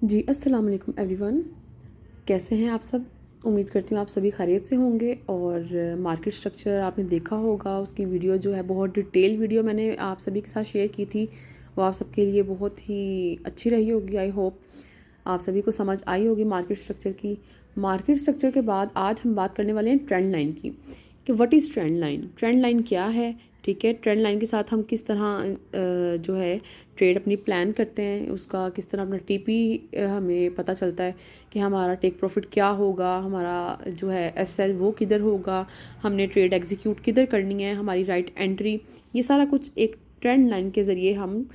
जी, अस्सलाम वालेकुम एवरीवन। कैसे हैं आप सब? उम्मीद करती हूँ आप सभी खैरियत से होंगे। और मार्केट स्ट्रक्चर आपने देखा होगा, उसकी वीडियो जो है बहुत डिटेल वीडियो मैंने आप सभी के साथ शेयर की थी। वो आप सबके लिए बहुत ही अच्छी रही होगी। आई होप आप सभी को समझ आई होगी मार्केट स्ट्रक्चर की। मार्केट स्ट्रक्चर के बाद आज हम बात करने वाले हैं ट्रेंड लाइन की, कि what is trend line, trend line क्या है। ठीक है, ट्रेंड लाइन के साथ हम किस तरह जो है ट्रेड अपनी प्लान करते हैं, उसका किस तरह अपना टीपी हमें पता चलता है कि हमारा टेक प्रॉफिट क्या होगा, हमारा जो है एसएल वो किधर होगा, हमने ट्रेड एग्जीक्यूट किधर करनी है, हमारी राइट एंट्री, ये सारा कुछ एक ट्रेंड लाइन के ज़रिए हम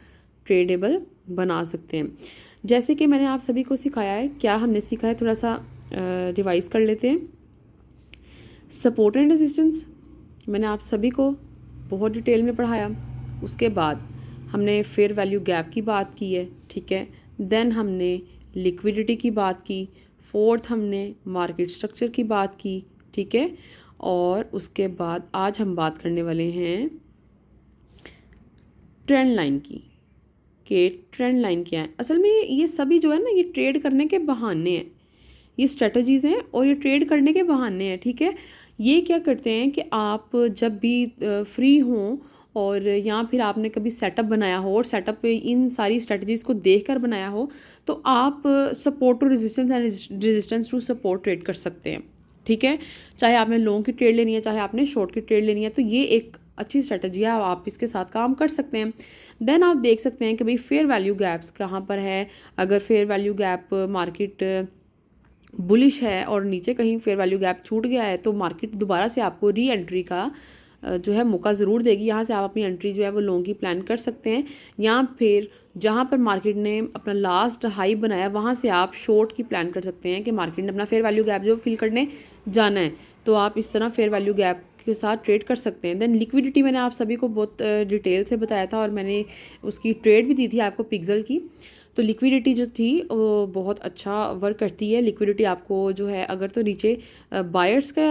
ट्रेडेबल बना सकते हैं। जैसे कि मैंने आप सभी को सिखाया है, क्या हमने सीखा है थोड़ा सा रिवाइज कर लेते हैं। सपोर्ट एंड रेजिस्टेंस मैंने आप सभी को बहुत डिटेल में पढ़ाया। उसके बाद हमने फेयर वैल्यू गैप की बात की है, ठीक है। देन हमने लिक्विडिटी की बात की। फोर्थ हमने मार्केट स्ट्रक्चर की बात की, ठीक है। और उसके बाद आज हम बात करने वाले हैं ट्रेंड लाइन की, कि ट्रेंड लाइन क्या है। असल में ये सभी जो है ना, ये ट्रेड करने के बहाने हैं, ये स्ट्रेटजीज़ हैं और ये ट्रेड करने के बहाने हैं, ठीक है। ये क्या करते हैं कि आप जब भी फ्री हों और या फिर आपने कभी सेटअप बनाया हो और सेटअप इन सारी स्ट्रेटजीज़ को देखकर बनाया हो, तो आप support to resistance and resistance to support trade कर सकते हैं, ठीक है। चाहे आपने लॉन्ग की ट्रेड लेनी है, चाहे आपने शॉर्ट की ट्रेड लेनी है, तो ये एक अच्छी स्ट्रेटजी है, आप इसके साथ काम कर सकते हैं। देन आप देख सकते हैं कि भाई फेयर वैल्यू गैप्स कहाँ पर है। अगर fair value gap market bullish है और नीचे कहीं फेयर वैल्यू गैप छूट गया है, तो मार्केट दोबारा से आपको री एंट्री का जो है मौका ज़रूर देगी। यहाँ से आप अपनी एंट्री जो है वो लॉन्ग की प्लान कर सकते हैं, या फिर जहाँ पर मार्केट ने अपना लास्ट हाई बनाया वहाँ से आप शॉर्ट की प्लान कर सकते हैं कि मार्केट ने अपना फेयर वैल्यू गैप जो फिल करने जाना है, तो आप इस तरह फेयर वैल्यू गैप के साथ ट्रेड कर सकते हैं। देन लिक्विडिटी मैंने आप सभी को बहुत डिटेल से बताया था और मैंने उसकी ट्रेड भी दी थी आपको पिक्सल की। तो लिक्विडिटी जो थी वो बहुत अच्छा वर्क करती है। लिक्विडिटी आपको जो है, अगर तो नीचे बायर्स का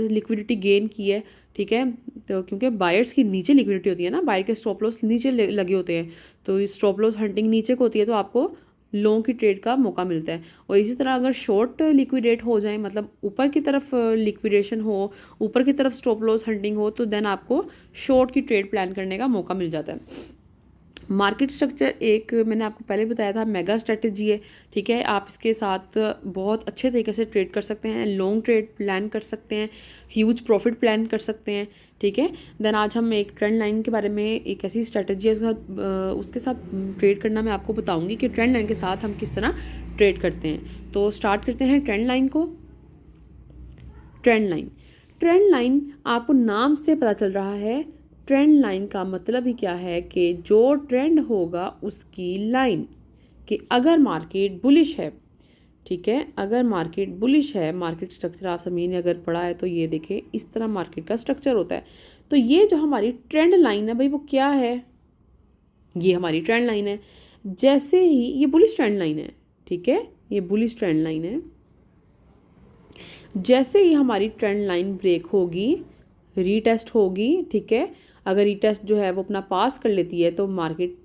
लिक्विडिटी गेन की है, ठीक है, तो क्योंकि बायर्स की नीचे लिक्विडिटी होती है ना, बायर के स्टॉप लॉस नीचे लगे होते हैं, तो स्टॉप लॉस हंटिंग नीचे को होती है, तो आपको लॉन्ग की ट्रेड का मौका मिलता है। और इसी तरह अगर शॉर्ट लिक्विडेट हो जाए, मतलब ऊपर की तरफ लिक्विडेशन हो, ऊपर की तरफ स्टॉप लॉस हंटिंग हो, तो देन आपको शॉर्ट की ट्रेड प्लान करने का मौका मिल जाता है। मार्केट स्ट्रक्चर एक मैंने आपको पहले बताया था मेगा स्ट्रेटजी है, ठीक है। आप इसके साथ बहुत अच्छे तरीके से ट्रेड कर सकते हैं, लॉन्ग ट्रेड प्लान कर सकते हैं, ह्यूज प्रॉफिट प्लान कर सकते हैं, ठीक है। देन आज हम एक ट्रेंड लाइन के बारे में, एक ऐसी स्ट्रेटजी है उसके साथ ट्रेड करना मैं आपको बताऊंगी कि ट्रेंड लाइन के साथ हम किस तरह ट्रेड करते हैं। तो स्टार्ट करते हैं ट्रेंड लाइन को। ट्रेंड लाइन, ट्रेंड लाइन आपको नाम से पता चल रहा है। ट्रेंड लाइन का मतलब ही क्या है कि जो ट्रेंड होगा उसकी लाइन, कि अगर मार्केट बुलिश है, ठीक है, अगर मार्केट बुलिश है, मार्केट स्ट्रक्चर आप सभी ने अगर पढ़ा है तो ये देखें इस तरह मार्केट का स्ट्रक्चर होता है। तो ये जो हमारी ट्रेंड लाइन है भाई, वो क्या है, ये हमारी ट्रेंड लाइन है। जैसे ही ये बुलिश ट्रेंड लाइन है, ठीक है, ये बुलिश ट्रेंड लाइन है, जैसे ही हमारी ट्रेंड लाइन ब्रेक होगी, रीटेस्ट होगी, ठीक है, अगर रीटेस्ट जो है वो अपना पास कर लेती है तो मार्केट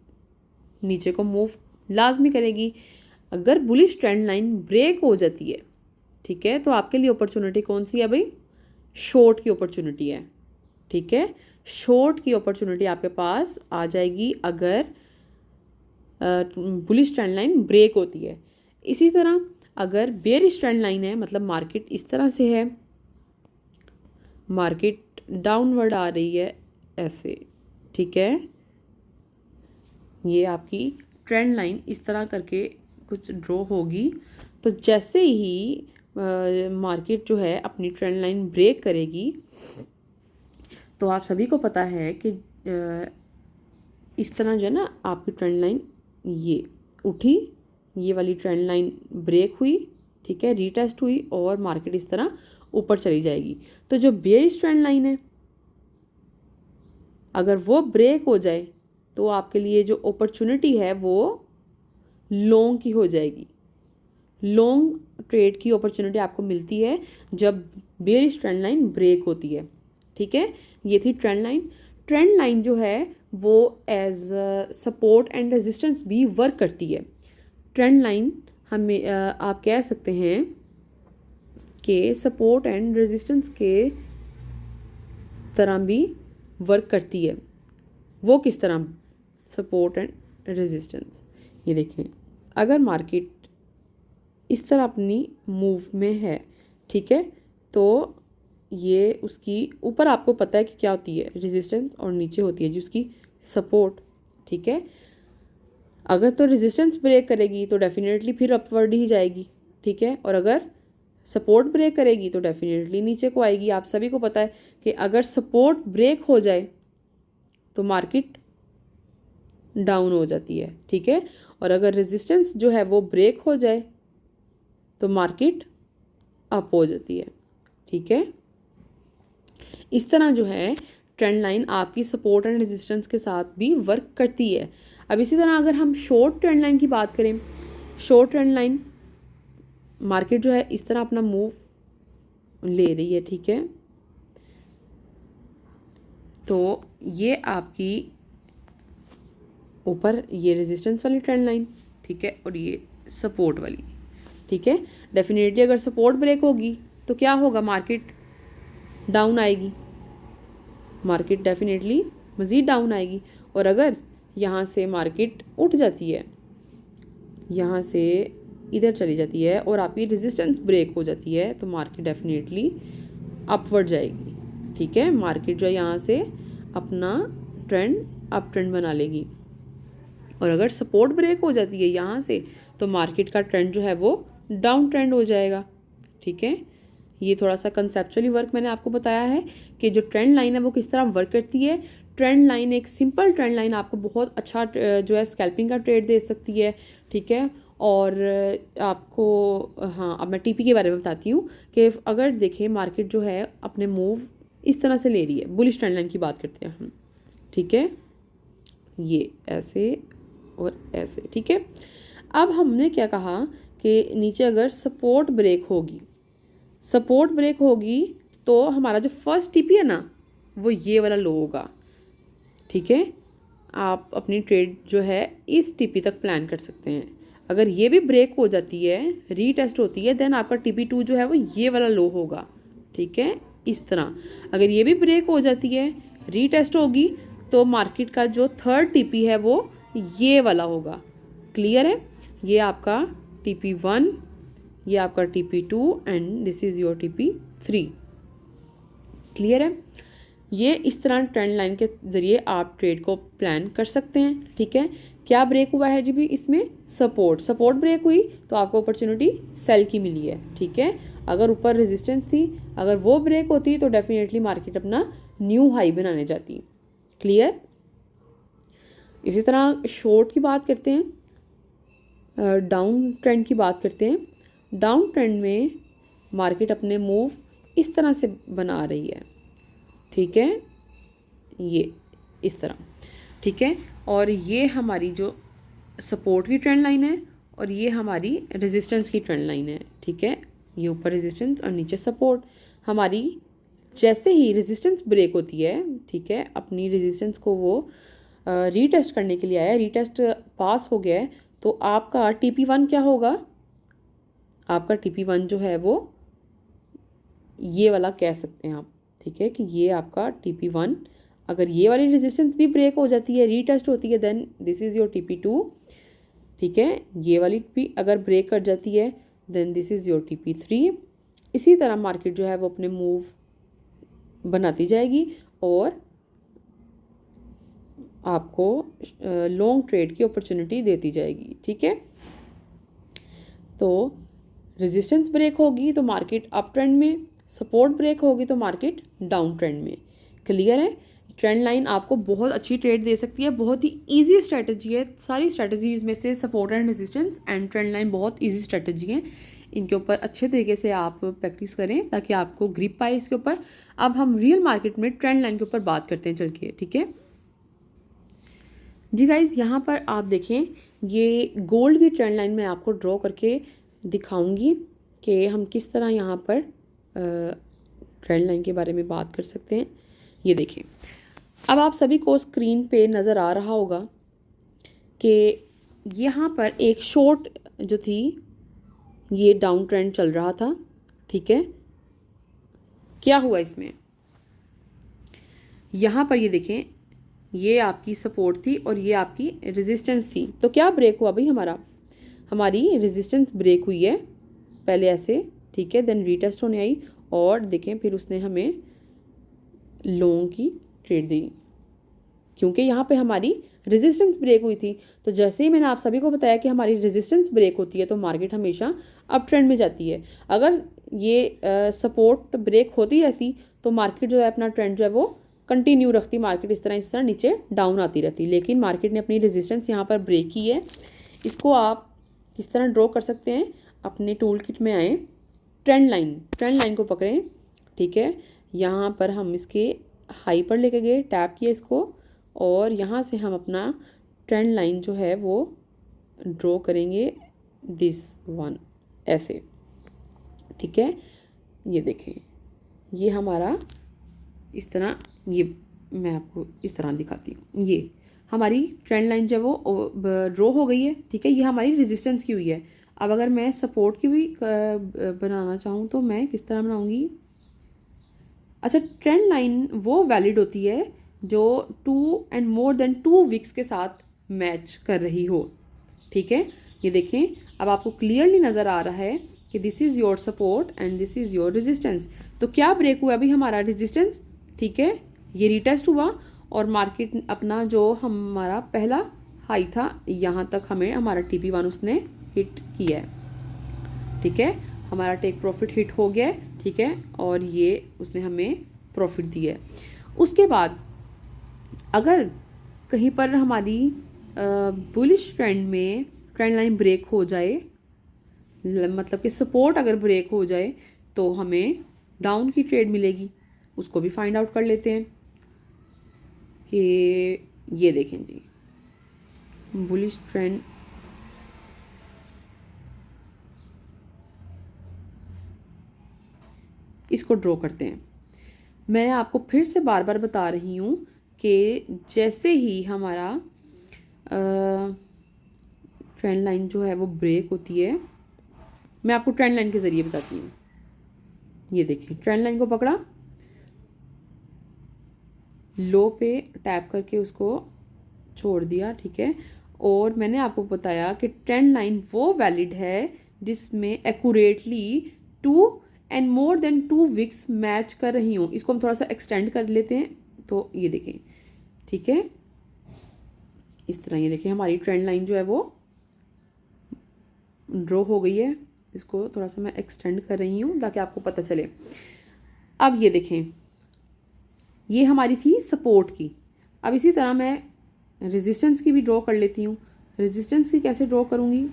नीचे को मूव लाजमी करेगी। अगर बुलिश ट्रेंड लाइन ब्रेक हो जाती है, ठीक है, तो आपके लिए अपॉर्चुनिटी कौन सी है भाई, शॉर्ट की अपॉर्चुनिटी है, ठीक है। शॉर्ट की अपॉर्चुनिटी आपके पास आ जाएगी अगर बुलिश ट्रेंड लाइन ब्रेक होती है। इसी तरह अगर बेयरिश ट्रेंड लाइन है, मतलब मार्केट इस तरह से है, मार्केट डाउनवर्ड आ रही है ऐसे, ठीक है, ये आपकी ट्रेंड लाइन इस तरह करके कुछ ड्रॉ होगी। तो जैसे ही मार्केट जो है अपनी ट्रेंड लाइन ब्रेक करेगी, तो आप सभी को पता है कि इस तरह जो है ना आपकी ट्रेंड लाइन ये उठी, ये वाली ट्रेंड लाइन ब्रेक हुई, ठीक है, रीटेस्ट हुई और मार्केट इस तरह ऊपर चली जाएगी। तो जो बेयरिश ट्रेंड लाइन है, अगर वो ब्रेक हो जाए तो आपके लिए जो अपॉर्चुनिटी है वो लॉन्ग की हो जाएगी। लॉन्ग ट्रेड की अपॉर्चुनिटी आपको मिलती है जब बेयरिश ट्रेंड लाइन ब्रेक होती है, ठीक है। ये थी ट्रेंड लाइन। ट्रेंड लाइन जो है वो एज सपोर्ट एंड रेजिस्टेंस भी वर्क करती है। ट्रेंड लाइन हमें आप कह सकते हैं कि सपोर्ट एंड रेजिस्टेंस के तरह भी वर्क करती है। वो किस तरह? सपोर्ट एंड रेजिस्टेंस, ये देखें, अगर मार्केट इस तरह अपनी मूव में है, ठीक है, तो ये उसकी ऊपर आपको पता है कि क्या होती है, रेजिस्टेंस, और नीचे होती है जी उसकी सपोर्ट, ठीक है। अगर तो रेजिस्टेंस ब्रेक करेगी तो डेफिनेटली फिर अपवर्ड ही जाएगी, ठीक है, और अगर सपोर्ट ब्रेक करेगी तो डेफिनेटली नीचे को आएगी। आप सभी को पता है कि अगर सपोर्ट ब्रेक हो जाए तो मार्केट डाउन हो जाती है, ठीक है, और अगर रेजिस्टेंस जो है वो ब्रेक हो जाए तो मार्केट अप हो जाती है, ठीक है। इस तरह जो है ट्रेंड लाइन आपकी सपोर्ट एंड रेजिस्टेंस के साथ भी वर्क करती है। अब इसी तरह अगर हम शॉर्ट ट्रेंड लाइन की बात करें, शॉर्ट ट्रेंड लाइन मार्केट जो है इस तरह अपना मूव ले रही है, ठीक है, तो ये आपकी ऊपर ये रेजिस्टेंस वाली ट्रेंड लाइन, ठीक है, और ये सपोर्ट वाली, ठीक है। डेफिनेटली अगर सपोर्ट ब्रेक होगी तो क्या होगा, मार्केट डाउन आएगी, मार्केट डेफिनेटली मज़ीद डाउन आएगी। और अगर यहाँ से मार्केट उठ जाती है, यहाँ से इधर चली जाती है और आपकी रेजिस्टेंस ब्रेक हो जाती है तो मार्केट डेफिनेटली अपवर्ड जाएगी, ठीक है। मार्केट जो है यहाँ से अपना ट्रेंड अप ट्रेंड बना लेगी। और अगर सपोर्ट ब्रेक हो जाती है यहाँ से तो मार्केट का ट्रेंड जो है वो डाउन ट्रेंड हो जाएगा, ठीक है। ये थोड़ा सा कंसेप्चुअली वर्क मैंने आपको बताया है कि जो ट्रेंड लाइन है वो किस तरह वर्क करती है। ट्रेंड लाइन, एक सिंपल ट्रेंड लाइन आपको बहुत अच्छा जो है स्कैल्पिंग का ट्रेड दे सकती है, ठीक है। और आपको, हाँ, अब मैं टीपी के बारे में बताती हूँ कि अगर देखें मार्केट जो है अपने मूव इस तरह से ले रही है, बुलिश ट्रेंड लाइन की बात करते हैं हम, ठीक है, ये ऐसे और ऐसे, ठीक है। अब हमने क्या कहा कि नीचे अगर सपोर्ट ब्रेक होगी, सपोर्ट ब्रेक होगी तो हमारा जो फर्स्ट टीपी है ना वो ये वाला लो होगा, ठीक है। आप अपनी ट्रेड जो है इस टीपी तक प्लान कर सकते हैं। अगर ये भी ब्रेक हो जाती है, रीटेस्ट होती है, देन आपका टीपी 2 जो है वो ये वाला लो होगा, ठीक है, इस तरह। अगर ये भी ब्रेक हो जाती है, रीटेस्ट होगी, तो मार्केट का जो थर्ड टीपी है वो ये वाला होगा। क्लियर है? ये आपका टीपी 1, ये आपका TP 2 and this is your TP 3। Clear है? ये इस तरह ट्रेंड लाइन के ज़रिए आप ट्रेड को प्लान कर सकते हैं, ठीक है। क्या ब्रेक हुआ है जी भी इसमें? सपोर्ट ब्रेक हुई तो आपको अपॉर्चुनिटी सेल की मिली है, ठीक है। अगर ऊपर रेजिस्टेंस थी, अगर वो ब्रेक होती तो डेफिनेटली मार्केट अपना न्यू हाई बनाने जाती। क्लियर? इसी तरह शॉर्ट की बात करते हैं, डाउन ट्रेंड की बात करते हैं। डाउन ट्रेंड में मार्केट अपने मूव इस तरह से बना रही है, ठीक है, ये इस तरह, ठीक है। और ये हमारी जो सपोर्ट की ट्रेंड लाइन है और ये हमारी रेजिस्टेंस की ट्रेंड लाइन है, ठीक है। ये ऊपर रेजिस्टेंस और नीचे सपोर्ट। हमारी जैसे ही रेजिस्टेंस ब्रेक होती है, ठीक है, अपनी रेजिस्टेंस को वो रीटेस्ट करने के लिए आया, रीटेस्ट पास हो गया है, तो आपका टीपी 1 क्या होगा? आपका टीपी 1 जो है वो ये वाला कह सकते हैं आप, ठीक है, कि ये आपका टीपी 1। अगर ये वाली रेजिस्टेंस भी ब्रेक हो जाती है, रीटेस्ट होती है, then this is your TP 2, ठीक है। ये वाली भी अगर ब्रेक कर जाती है then this is your TP 3। इसी तरह मार्केट जो है वो अपने मूव बनाती जाएगी और आपको लॉन्ग ट्रेड की अपॉर्चुनिटी देती जाएगी, ठीक है। तो रेजिस्टेंस ब्रेक होगी तो मार्केट अप ट्रेंड में, सपोर्ट ब्रेक होगी तो मार्केट डाउन ट्रेंड में। क्लियर है? ट्रेंड लाइन आपको बहुत अच्छी ट्रेड दे सकती है, बहुत ही इजी स्ट्रेटजी है। सारी स्ट्रेटजीज में से support and resistance and trend line बहुत इजी स्ट्रेटजी है। इनके ऊपर अच्छे तरीके से आप प्रैक्टिस करें ताकि आपको ग्रिप आए इसके ऊपर। अब हम रियल मार्केट में ट्रेंड लाइन के ऊपर बात करते हैं चल के, ठीक है जी गाइज। यहाँ पर आप देखें, ये गोल्ड की ट्रेंड लाइन मैं आपको ड्रॉ करके दिखाऊंगी कि हम किस तरह यहाँ पर ट्रेंड लाइन के बारे में बात कर सकते हैं। ये देखें, अब आप सभी को स्क्रीन पे नज़र आ रहा होगा कि यहाँ पर एक शॉर्ट जो थी ये डाउन ट्रेंड चल रहा था, ठीक है। क्या हुआ इसमें, यहाँ पर ये देखें, ये आपकी सपोर्ट थी और ये आपकी रेजिस्टेंस थी। तो क्या ब्रेक हुआ भाई, हमारी रेजिस्टेंस ब्रेक हुई है पहले ऐसे, ठीक है, देन रीटेस्ट होने आई और देखें फिर उसने हमें लॉन्ग की ट्रेड दी, क्योंकि यहाँ पे हमारी रेजिस्टेंस ब्रेक हुई थी। तो जैसे ही मैंने आप सभी को बताया कि हमारी रेजिस्टेंस ब्रेक होती है तो मार्केट हमेशा अप ट्रेंड में जाती है। अगर ये सपोर्ट ब्रेक होती रहती तो मार्केट जो है अपना ट्रेंड जो है वो कंटिन्यू रखती, मार्केट इस तरह नीचे डाउन आती रहती। लेकिन मार्केट ने अपनी रेजिस्टेंस यहाँ पर ब्रेक की है। इसको आप इस तरह ड्रॉ कर सकते हैं, अपने टूल किट में आए, ट्रेंड लाइन को पकड़ें, ठीक है। यहाँ पर हम इसके हाई पर लेके गए, टैप किया इसको और यहाँ से हम अपना ट्रेंड लाइन जो है वो ड्रॉ करेंगे, दिस वन ऐसे, ठीक है। ये देखें, ये हमारा इस तरह, ये मैं आपको इस तरह दिखाती हूँ। ये हमारी ट्रेंड लाइन जो है वो ड्रॉ हो गई है, ठीक है। ये हमारी रेजिस्टेंस की हुई है। अब अगर मैं सपोर्ट की भी बनाना चाहूँ तो मैं किस तरह बनाऊँगी। अच्छा, ट्रेंड लाइन वो वैलिड होती है जो 2 एंड मोर देन 2 वीक्स के साथ मैच कर रही हो, ठीक है। ये देखें, अब आपको क्लियरली नज़र आ रहा है कि this is your support and this is your resistance. तो क्या ब्रेक हुआ अभी हमारा रेजिस्टेंस, ठीक है, ये रीटेस्ट हुआ और मार्केट अपना जो हमारा पहला हाई था यहाँ तक हमें हमारा TP1 उसने हिट किया है, ठीक है। हमारा टेक प्रॉफिट हिट हो गया है, ठीक है, और ये उसने हमें प्रॉफिट दिया है। उसके बाद अगर कहीं पर हमारी बुलिश ट्रेंड में ट्रेंड लाइन ब्रेक हो जाए, मतलब कि सपोर्ट अगर ब्रेक हो जाए तो हमें डाउन की ट्रेड मिलेगी। उसको भी फाइंड आउट कर लेते हैं कि ये देखें जी, बुलिश ट्रेंड, इसको ड्रॉ करते हैं। मैं आपको फिर से बार बार बता रही हूँ कि जैसे ही हमारा ट्रेंड लाइन जो है वो ब्रेक होती है, मैं आपको ट्रेंड लाइन के ज़रिए बताती हूँ। ये देखिए, ट्रेंड लाइन को पकड़ा, लो पे टैप करके उसको छोड़ दिया, ठीक है। और मैंने आपको बताया कि ट्रेंड लाइन वो वैलिड है जिसमें accurately 2 and more than 2 weeks match कर रही हूँ। इसको हम थोड़ा सा एक्सटेंड कर लेते हैं, तो ये देखें, ठीक है, इस तरह। ये देखें, हमारी ट्रेंड लाइन जो है वो ड्रॉ हो गई है। इसको थोड़ा सा मैं एक्सटेंड कर रही हूँ ताकि आपको पता चले। अब ये देखें, ये हमारी थी सपोर्ट की। अब इसी तरह मैं रेजिस्टेंस की भी ड्रॉ कर लेती हूँ। रेजिस्टेंस की कैसे ड्रॉ करूँगी,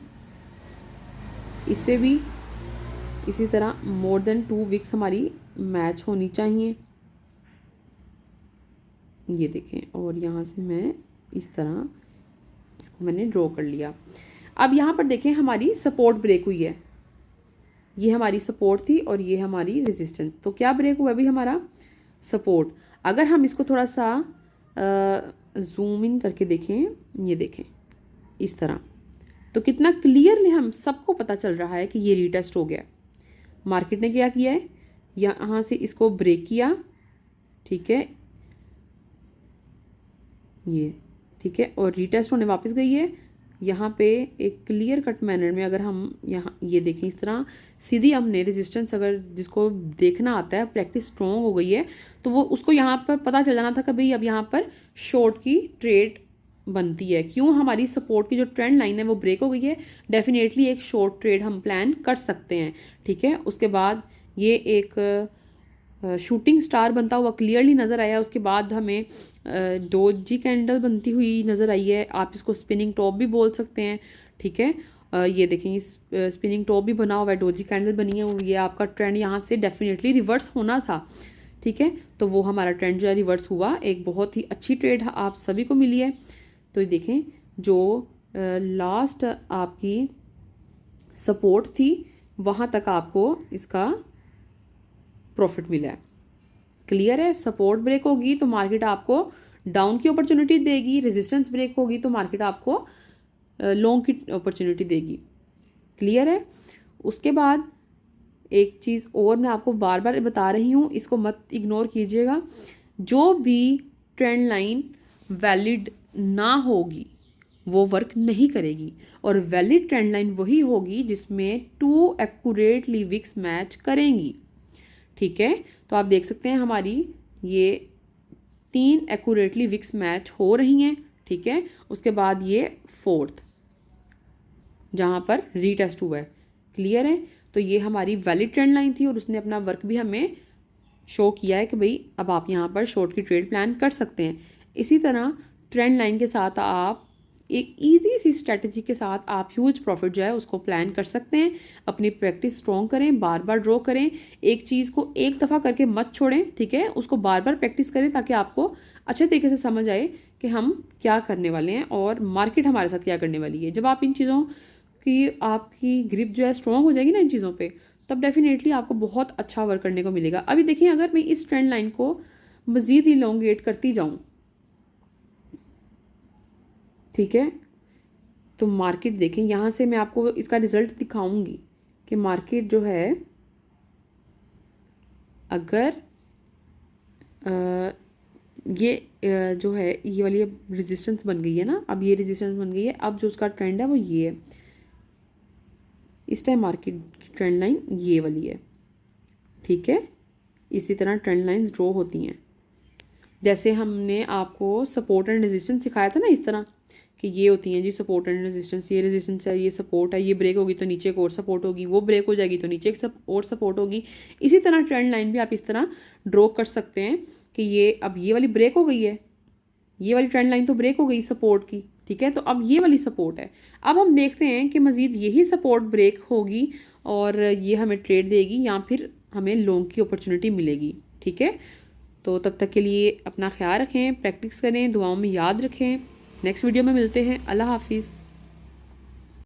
इस पर भी इसी तरह मोर देन 2 वीक्स हमारी मैच होनी चाहिए। ये देखें, और यहाँ से मैं इस तरह इसको मैंने ड्रॉ कर लिया। अब यहाँ पर देखें, हमारी सपोर्ट ब्रेक हुई है। ये हमारी सपोर्ट थी और ये हमारी रेजिस्टेंस। तो क्या ब्रेक हुआ अभी हमारा, सपोर्ट। अगर हम इसको थोड़ा सा जूम इन करके देखें, ये देखें इस तरह, तो कितना क्लियरली हम सबको पता चल रहा है कि ये रीटेस्ट हो गया। मार्केट ने क्या किया है, यहाँ से इसको ब्रेक किया, ठीक है, ये ठीक है, और रीटेस्ट होने वापस गई है। यहाँ पे एक क्लियर कट मैनर में अगर हम यहाँ ये देखें, इस तरह सीधी हमने रेजिस्टेंस, अगर जिसको देखना आता है, प्रैक्टिस स्ट्रॉन्ग हो गई है, तो वो उसको यहाँ पर पता चल जाना था कि भाई अब यहाँ पर शॉर्ट की ट्रेड बनती है। क्यों, हमारी सपोर्ट की जो ट्रेंड लाइन है वो ब्रेक हो गई है, डेफिनेटली एक शॉर्ट ट्रेड हम प्लान कर सकते हैं, ठीक है। उसके बाद ये एक शूटिंग स्टार बनता हुआ क्लियरली नज़र आया। उसके बाद हमें डोजी कैंडल बनती हुई नज़र आई है। आप इसको स्पिनिंग टॉप भी बोल सकते हैं, ठीक है। ये देखें, इस स्पिनिंग टॉप भी बना हुआ है, डोजी कैंडल बनी है। ये आपका ट्रेंड यहाँ से डेफिनेटली रिवर्स होना था, ठीक है। तो वो हमारा ट्रेंड जो है रिवर्स हुआ। एक बहुत ही अच्छी ट्रेड आप सभी को मिली है। तो ये देखें, जो लास्ट आपकी सपोर्ट थी वहाँ तक आपको इसका प्रॉफिट मिला है। क्लियर है, सपोर्ट ब्रेक होगी तो मार्केट आपको डाउन की अपॉर्चुनिटी देगी, रेजिस्टेंस ब्रेक होगी तो मार्केट आपको लॉन्ग की अपॉर्चुनिटी देगी। क्लियर है। उसके बाद एक चीज़ और मैं आपको बार बार बता रही हूँ, इसको मत इग्नोर कीजिएगा, जो भी ट्रेंड लाइन वैलिड ना होगी वो वर्क नहीं करेगी, और वैलिड ट्रेंड लाइन वही होगी जिसमें 2 एक्यूरेटली विक्स मैच करेंगी। ठीक है, तो आप देख सकते हैं हमारी ये 3 एक्यूरेटली विक्स मैच हो रही हैं। ठीक है, उसके बाद ये 4th जहाँ पर रीटेस्ट हुआ है। क्लियर है, तो ये हमारी वैलिड ट्रेंड लाइन थी और उसने अपना वर्क भी हमें शो किया है कि भाई अब आप यहाँ पर शॉर्ट की ट्रेड प्लान कर सकते हैं। इसी तरह ट्रेंड लाइन के साथ आप एक इजी सी स्ट्रेटजी के साथ आप ह्यूज प्रॉफिट जो है उसको प्लान कर सकते हैं। अपनी प्रैक्टिस स्ट्रॉन्ग करें, बार बार ड्रॉ करें, एक चीज़ को एक दफ़ा करके मत छोड़ें। ठीक है, उसको बार बार प्रैक्टिस करें ताकि आपको अच्छे तरीके से समझ आए कि हम क्या करने वाले हैं और मार्केट हमारे साथ क्या करने वाली है। जब आप इन चीज़ों की आपकी ग्रिप जो है स्ट्रॉन्ग हो जाएगी ना इन चीज़ों पे, तब डेफिनेटली आपको बहुत अच्छा वर्क करने को मिलेगा। अभी देखिए, अगर मैं इस ट्रेंड लाइन को मज़ीद इलोंगेट करती जाऊँ, ठीक है, तो मार्केट देखें, यहाँ से मैं आपको इसका रिज़ल्ट दिखाऊंगी कि मार्केट जो है अगर जो है ये वाली अब रेजिस्टेंस बन गई है ना, अब ये रेजिस्टेंस बन गई है, अब जो उसका ट्रेंड है वो ये है। इस टाइम मार्केट की ट्रेंड लाइन ये वाली है। ठीक है, इसी तरह ट्रेंड लाइंस ड्रॉ होती हैं। जैसे हमने आपको सपोर्ट एंड रेजिस्टेंस सिखाया था ना, इस तरह कि ये होती हैं जी सपोर्ट एंड रेजिस्टेंस, ये रेजिस्टेंस है, ये सपोर्ट है, ये ब्रेक होगी तो नीचे एक और सपोर्ट होगी, वो ब्रेक हो जाएगी तो नीचे एक और सपोर्ट होगी। इसी तरह ट्रेंड लाइन भी आप इस तरह ड्रॉ कर सकते हैं कि ये अब ये वाली ब्रेक हो गई है, ये वाली ट्रेंड लाइन तो ब्रेक हो गई सपोर्ट की। ठीक है, तो अब ये वाली सपोर्ट है। अब हम देखते हैं कि मज़ीद यही सपोर्ट ब्रेक होगी और ये हमें ट्रेड देगी या फिर हमें लॉन्ग की अपॉर्चुनिटी मिलेगी। ठीक है, तो तब तक के लिए अपना ख्याल रखें, प्रैक्टिस करें, दुआओं में याद रखें। नेक्स्ट वीडियो में मिलते हैं। अल्लाह हाफिज़।